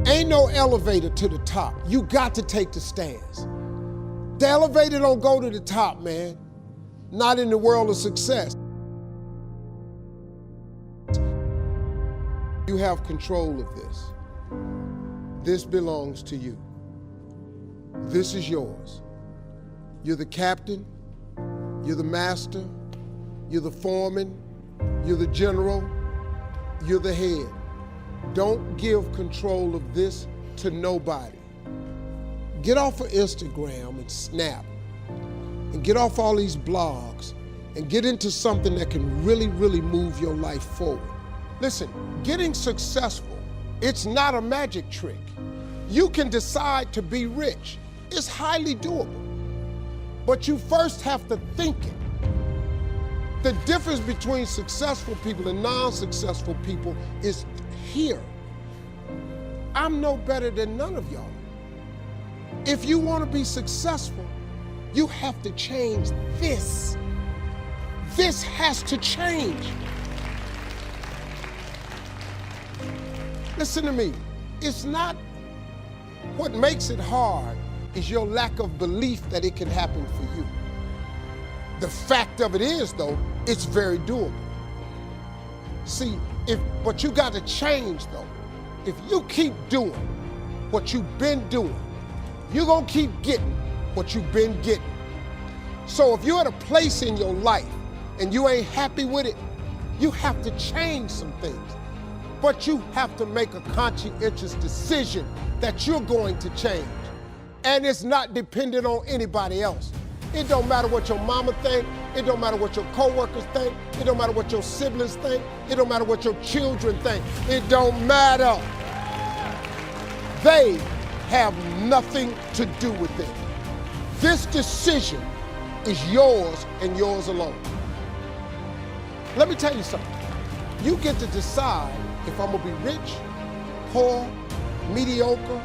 Ain't no elevator to the top. You got to take the stairs. The elevator don't go to the top, man. Not in the world of success. You have control of this. This belongs to you. This is yours. You're the captain, you're the master, you're the foreman, you're the general, you're the head. Don't give control of this to nobody. Get off of Instagram and Snap and get off all these blogs and get into something that can really, really move your life forward. Listen, getting successful, it's not a magic trick. You can decide to be rich. It's highly doable. But you first have to think it. The difference between successful people and non-successful people is here. I'm no better than none of y'all. If you want to be successful, you have to change this. This has to change. Listen to me. It's not what makes it hard is your lack of belief that it can happen for you. The fact of it is, though, it's very doable. See, but you got to change, though. If you keep doing what you've been doing, you're going to keep getting what you've been getting. So if you're at a place in your life and you ain't happy with it, you have to change some things. But you have to make a conscientious decision that you're going to change. And it's not dependent on anybody else. It don't matter what your mama think. It don't matter what your coworkers think. It don't matter what your siblings think. It don't matter what your children think. It don't matter. They have nothing to do with it. This decision is yours and yours alone. Let me tell you something. You get to decide if I'm gonna be rich, poor, mediocre,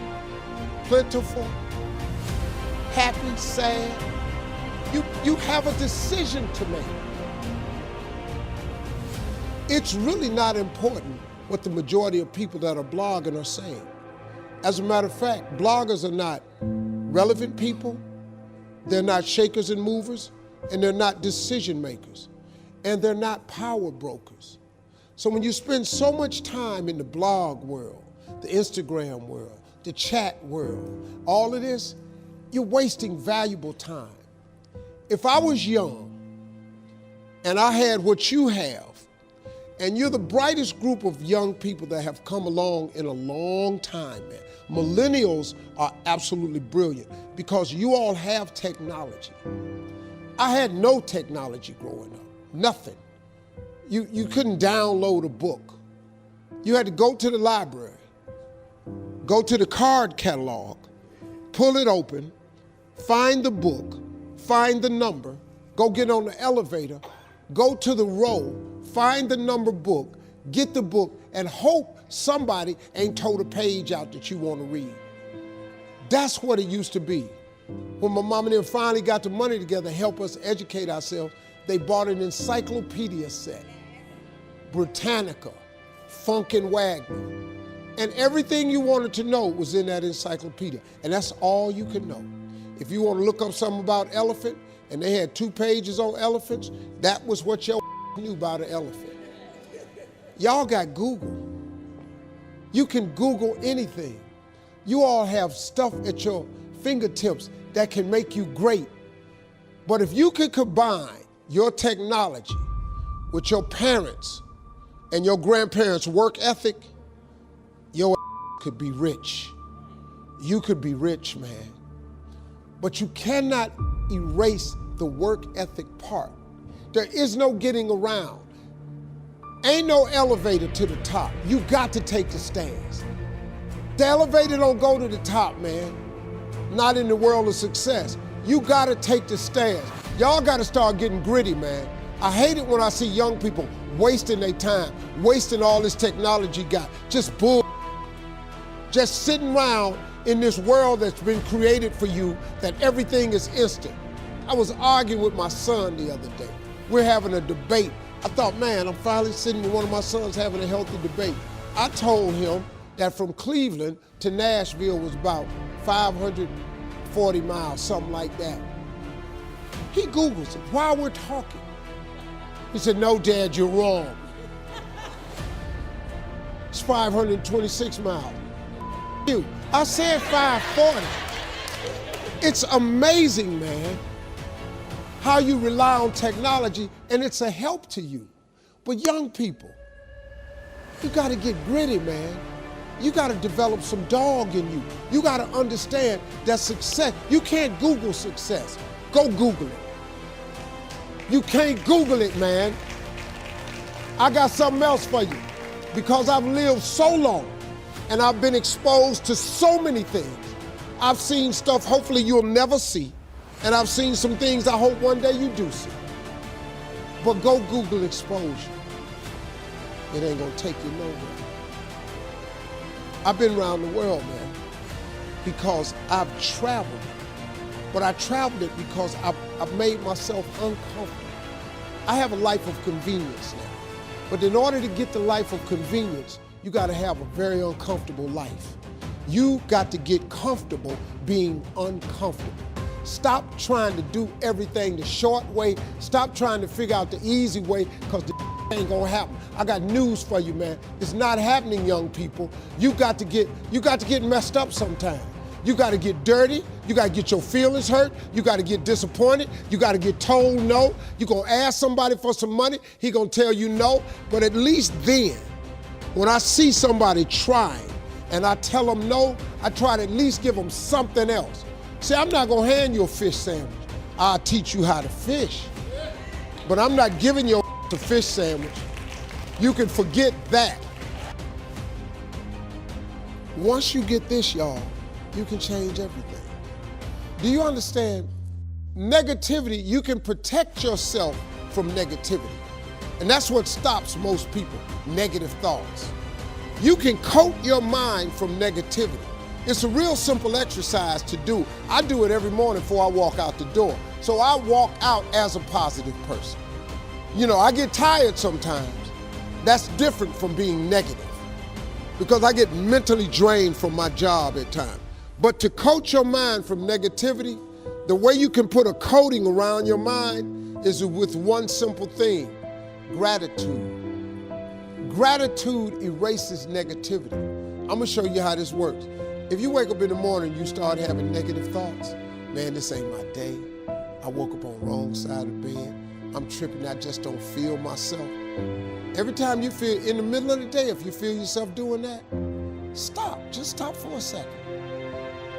plentiful, happy, sad. You have a decision to make. It's really not important what the majority of people that are blogging are saying. As a matter of fact, bloggers are not relevant people, they're not shakers and movers, and they're not decision makers, and they're not power brokers. So when you spend so much time in the blog world, the Instagram world, the chat world, all of this, you're wasting valuable time. If I was young and I had what you have, and you're the brightest group of young people that have come along in a long time, man. Millennials are absolutely brilliant because you all have technology. I had no technology growing up, nothing. You couldn't download a book. You had to go to the library, go to the card catalog, pull it open, find the book, find the number, go get on the elevator, go to the row, find the number book, get the book, and hope somebody ain't told a page out that you want to read. That's what it used to be. When my mom and them finally got the money together to help us educate ourselves, they bought an encyclopedia set, Britannica, Funkin' Wagner, and everything you wanted to know was in that encyclopedia, and that's all you could know. If you want to look up something about elephant, and they had 2 pages on elephants, that was what your knew about an elephant. Y'all got Google. You can Google anything. You all have stuff at your fingertips that can make you great. But if you could combine your technology with your parents and your grandparents' work ethic, your could be rich. You could be rich, man. But you cannot erase the work ethic part. There is no getting around. Ain't no elevator to the top. You got to take the stairs. The elevator don't go to the top, man. Not in the world of success. You got to take the stairs. Y'all got to start getting gritty, man. I hate it when I see young people wasting their time, wasting all this technology got, just bull, just sitting around in this world that's been created for you that everything is instant. I was arguing with my son the other day. We're having a debate. I thought, man, I'm finally sitting with one of my sons having a healthy debate. I told him, that from Cleveland to Nashville was about 540 miles, something like that. He Googles it while we're talking. He said, no, Dad, you're wrong. It's 526 miles. I said 540. It's amazing, man, how you rely on technology and it's a help to you. But young people, you gotta get gritty, man. You gotta develop some dog in you. You gotta understand that success, you can't Google success. Go Google it. You can't Google it, man. I got something else for you. Because I've lived so long and I've been exposed to so many things. I've seen stuff hopefully you'll never see, and I've seen some things I hope one day you do see. But go Google exposure. It ain't gonna take you nowhere. I've been around the world, man, because I've traveled. But I traveled it because I've made myself uncomfortable. I have a life of convenience now. But in order to get the life of convenience, you gotta have a very uncomfortable life. You got to get comfortable being uncomfortable. Stop trying to do everything the short way. Stop trying to figure out the easy way, because the ain't gonna happen. I got news for you, man. It's not happening, young people. You got to get messed up sometime. You got to get dirty. You got to get your feelings hurt. You got to get disappointed. You got to get told no. You're going to ask somebody for some money. He going to tell you no. But at least then, when I see somebody trying and I tell them no, I try to at least give them something else. See, I'm not going to hand you a fish sandwich. I'll teach you how to fish. But I'm not giving you a fish sandwich. You can forget that. Once you get this, y'all, you can change everything. Do you understand? Negativity, you can protect yourself from negativity. And that's what stops most people, negative thoughts. You can coat your mind from negativity. It's a real simple exercise to do. I do it every morning before I walk out the door. So I walk out as a positive person. You know, I get tired sometimes. That's different from being negative, because I get mentally drained from my job at times. But to coat your mind from negativity, the way you can put a coating around your mind is with one simple thing: gratitude. Gratitude erases negativity. I'm gonna show you how this works. If you wake up in the morning and you start having negative thoughts, man, this ain't my day. I woke up on the wrong side of the bed. I'm tripping, I just don't feel myself. Every time you feel, in the middle of the day, if you feel yourself doing that, stop, just stop for a second.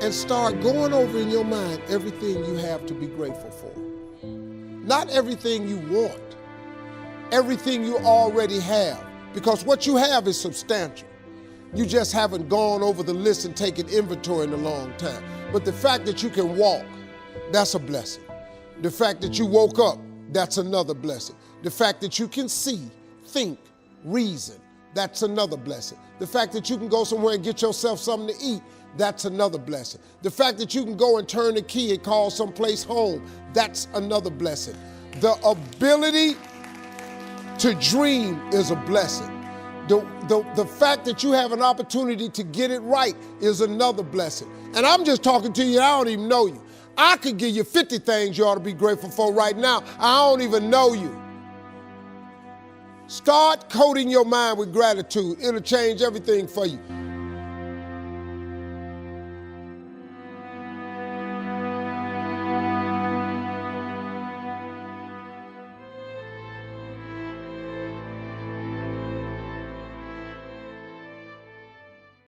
And start going over in your mind everything you have to be grateful for. Not everything you want, everything you already have, because what you have is substantial. You just haven't gone over the list and taken inventory in a long time. But the fact that you can walk, that's a blessing. The fact that you woke up, that's another blessing. The fact that you can see, think, reason, that's another blessing. The fact that you can go somewhere and get yourself something to eat, that's another blessing. The fact that you can go and turn the key and call someplace home, that's another blessing. The ability to dream is a blessing. The fact that you have an opportunity to get it right is another blessing. And I'm just talking to you, I don't even know you. I could give you 50 things you ought to be grateful for right now. I don't even know you. Start coating your mind with gratitude. It'll change everything for you.